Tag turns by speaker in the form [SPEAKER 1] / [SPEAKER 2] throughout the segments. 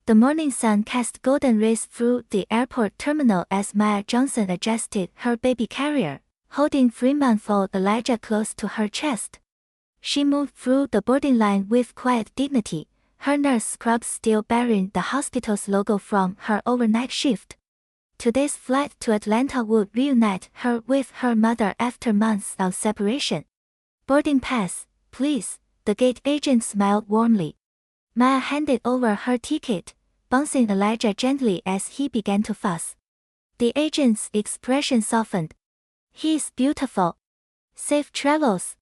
[SPEAKER 1] The morning sun cast golden rays through the airport terminal as Maya Johnson adjusted her baby carrier, holding 3-month-old Elijah close to her chest. She moved through the boarding line with quiet dignity, her nurse scrubs still bearing the hospital's logo from her overnight shift. Today's flight to Atlanta would reunite her with her mother after months of separation. Boarding pass, please, the gate agent smiled warmly. Maya handed over her ticket, bouncing Elijah gently as he began to fuss. The agent's expression softened. He's beautiful. Safe travels.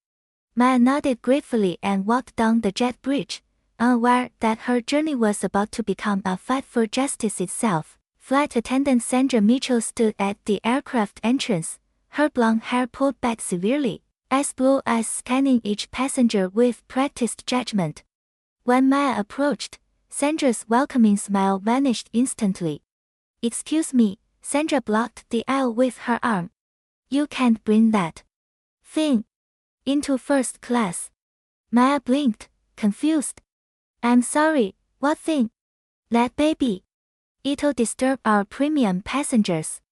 [SPEAKER 1] Maya nodded gratefully and walked down the jet bridge, unaware that her journey was about to become a fight for justice itself. Flight attendant Sandra Mitchell stood at the aircraft entrance, her blonde hair pulled back severely, eyes blue eyes scanning each passenger with practiced judgment. When Maya approached, Sandra's welcoming smile vanished instantly. Excuse me, Sandra blocked the aisle with her arm. You can't bring that thing into first class. Maya blinked, confused. I'm sorry, what thing? That baby. It'll disturb our premium passengers.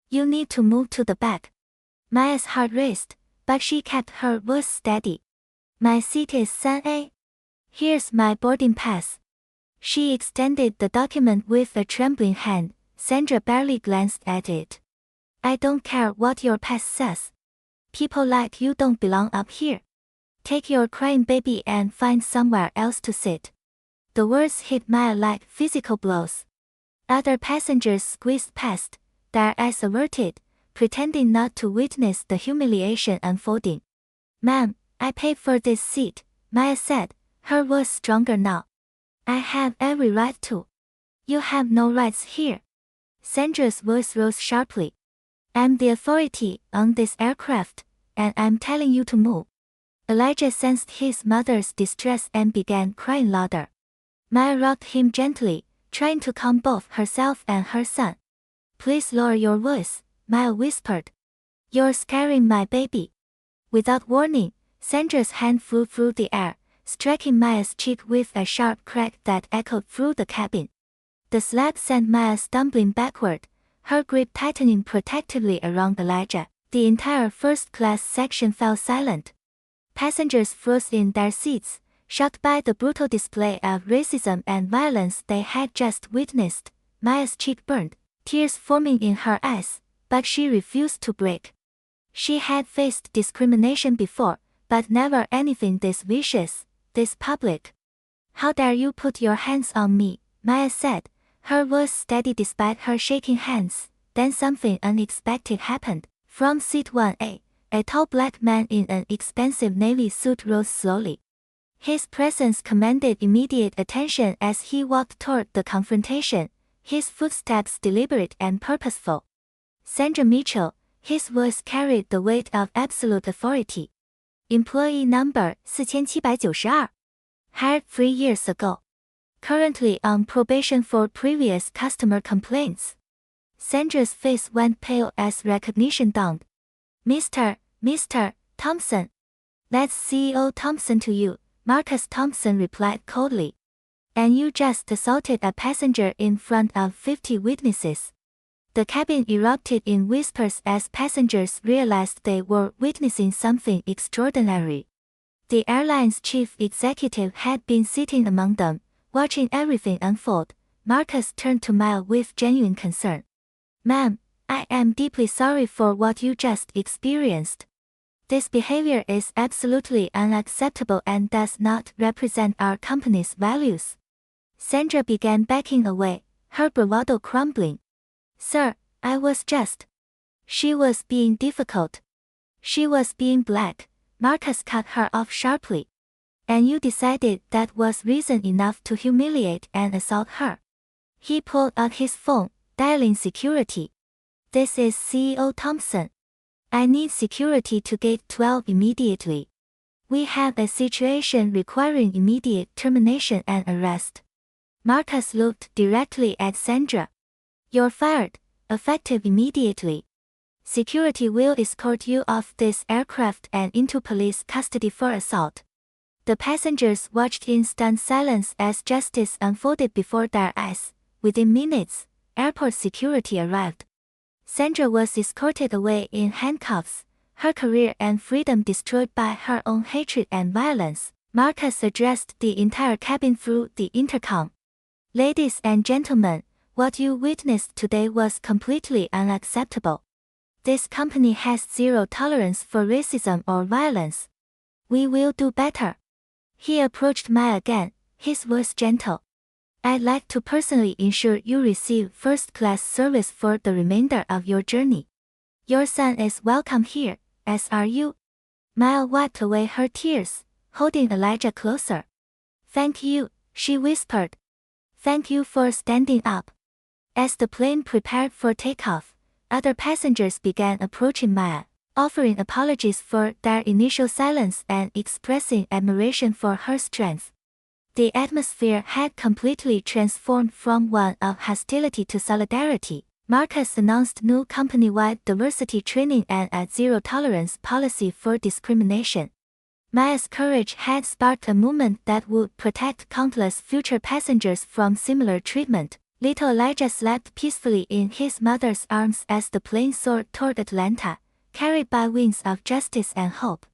[SPEAKER 1] You need to move to the back. Maya's heart raced, but she kept her voice steady. My seat is 3A. Here's my boarding pass. She extended the document with a trembling hand. Sandra barely glanced at it. I don't care what your pass says. People like you don't belong up here. Take your crying baby and find somewhere else to sit. The words hit Maya like physical blows. Other passengers squeezed past, their eyes averted, pretending not to witness the humiliation unfolding. Ma'am, I paid for this seat, Maya said, her voice stronger now. I have every right to. You have no rights here. Sandra's voice rose sharply. I'm the authority on this aircraft, and I'm telling you to move. Elijah sensed his mother's distress and began crying louder. Maya rocked him gently, trying to calm both herself and her son. Please lower your voice, Maya whispered. You're scaring my baby. Without warning, Sandra's hand flew through the air, striking Maya's cheek with a sharp crack that echoed through the cabin. The slap sent Maya stumbling backward, her grip tightening protectively around Elijah. The entire first-class section fell silent. Passengers froze in their seats, shocked by the brutal display of racism and violence they had just witnessed. Maya's cheek burned, tears forming in her eyes, but she refused to break. She had faced discrimination before, but never anything this vicious, this public. How dare you put your hands on me, Maya said, her voice steady despite her shaking hands. Then something unexpected happened. From seat 1A, a tall black man in an expensive navy suit rose slowly. His presence commanded immediate attention as he walked toward the confrontation, his footsteps deliberate and purposeful. Sandra Mitchell, his voice carried the weight of absolute authority. Employee number 4792. Hired 3 years ago. Currently on probation for previous customer complaints. Sandra's face went pale as recognition dawned. Mr. Thompson. That's CEO Thompson to you, Marcus Thompson replied coldly. And you just assaulted a passenger in front of 50 witnesses. The cabin erupted in whispers as passengers realized they were witnessing something extraordinary. The airline's chief executive had been sitting among them, watching everything unfold. Marcus turned to Maya with genuine concern. Ma'am, I am deeply sorry for what you just experienced. This behavior is absolutely unacceptable and does not represent our company's values. Sandra began backing away, her bravado crumbling. Sir, I was just. She was being difficult. She was being black, Marcus cut her off sharply. And you decided that was reason enough to humiliate and assault her. He pulled out his phone, dialing security. This is CEO Thompson. I need security to gate 12 immediately. We have a situation requiring immediate termination and arrest. Marcus looked directly at Sandra. You're fired, effective immediately. Security will escort you off this aircraft and into police custody for assault. The passengers watched in stunned silence as justice unfolded before their eyes. Within minutes, airport security arrived. Sandra was escorted away in handcuffs, her career and freedom destroyed by her own hatred and violence. Marcus addressed the entire cabin through the intercom. Ladies and gentlemen, what you witnessed today was completely unacceptable. This company has zero tolerance for racism or violence. We will do better. He approached Maya again, his voice gentle. I'd like to personally ensure you receive first-class service for the remainder of your journey. Your son is welcome here, as are you. Maya wiped away her tears, holding Elijah closer. Thank you, she whispered. Thank you for standing up. As the plane prepared for takeoff, other passengers began approaching Maya, offering apologies for their initial silence and expressing admiration for her strength. The atmosphere had completely transformed from one of hostility to solidarity. Marcus announced new company-wide diversity training and a zero-tolerance policy for discrimination. Maya's courage had sparked a movement that would protect countless future passengers from similar treatment. Little Elijah slept peacefully in his mother's arms as the plane soared toward Atlanta, carried by winds of justice and hope.